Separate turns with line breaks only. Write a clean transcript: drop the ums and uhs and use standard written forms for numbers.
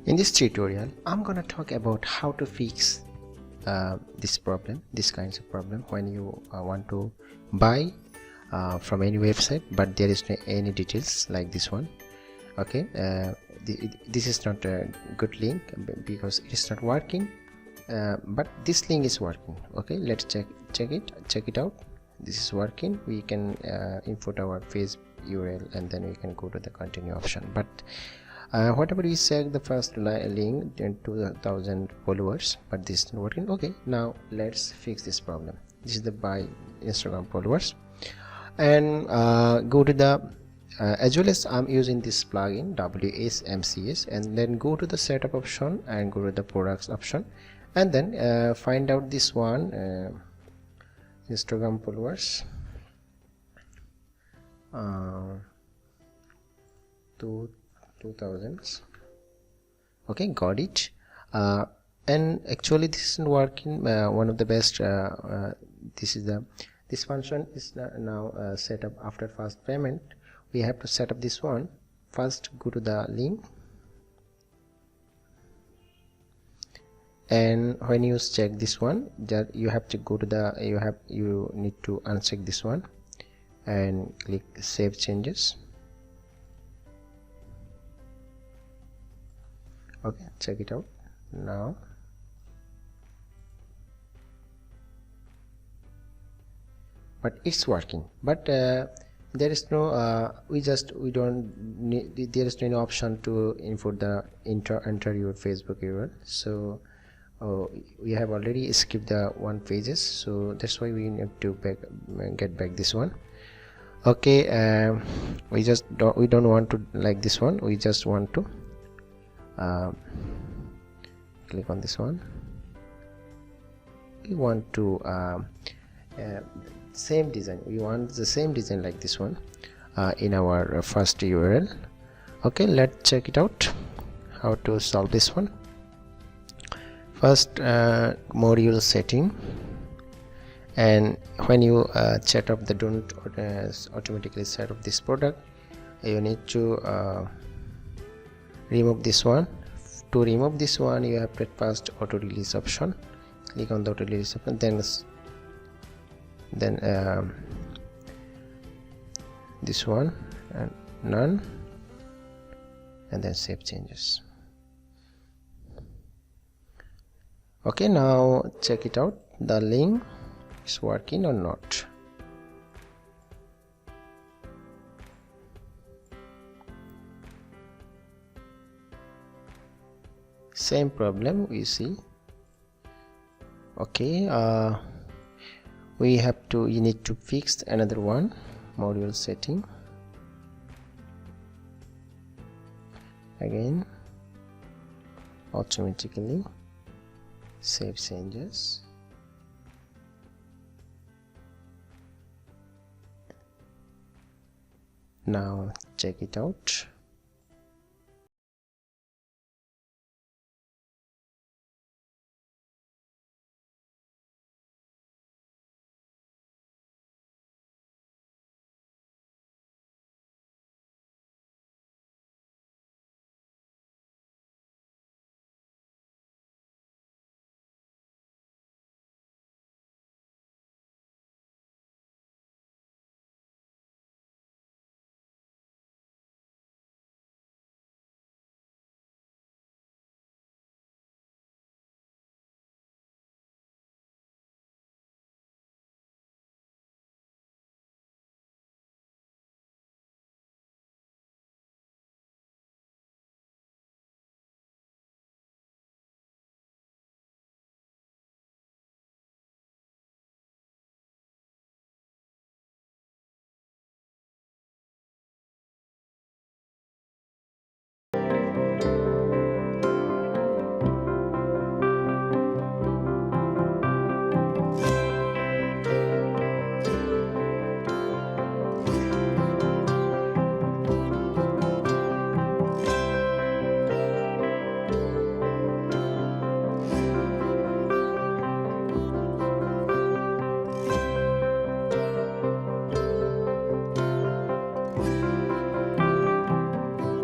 In this tutorial, I'm gonna talk about how to fix this kinds of problem when you want to buy from any website, but there is no any details like this one. Okay, this is not a good link because it is not working, but this link is working. Okay, let's check it out. This is working. We can input our page URL and then we can go to the continue option. But whatever we check the first link 2000 followers, but this is not working. Okay, now let's fix this problem. This is the buy Instagram followers, and go to the as well as I'm using this plugin WHMCS, and then go to the setup option and go to the products option, and then find out this one Instagram followers 2000s. Okay, got it. And actually this isn't working. One of the best this function is now set up after first payment. We have to set up this one. First go to the link, and when you check this one, that you have to go to the you need to uncheck this one and click save changes. Okay, check it out now. But it's working, but there is no we don't need, there is no option to input the enter your Facebook URL. So we have already skipped the one pages, so that's why we need to get back this one. Okay, we don't want to like this one. We just want to click on this one. We want to same design. We want the same design like this one in our first URL. Okay, let's check it out how to solve this one. First, module setting, and when you set up the don't automatically set up this product, you need to remove this one. To remove this one, you have to first auto release option. Click on the auto release option, then this one and none, and then save changes. Okay, now check it out, the link is working or not. Same problem we see. Okay, you need to fix another one, module setting. Again, automatically save changes. Now check it out.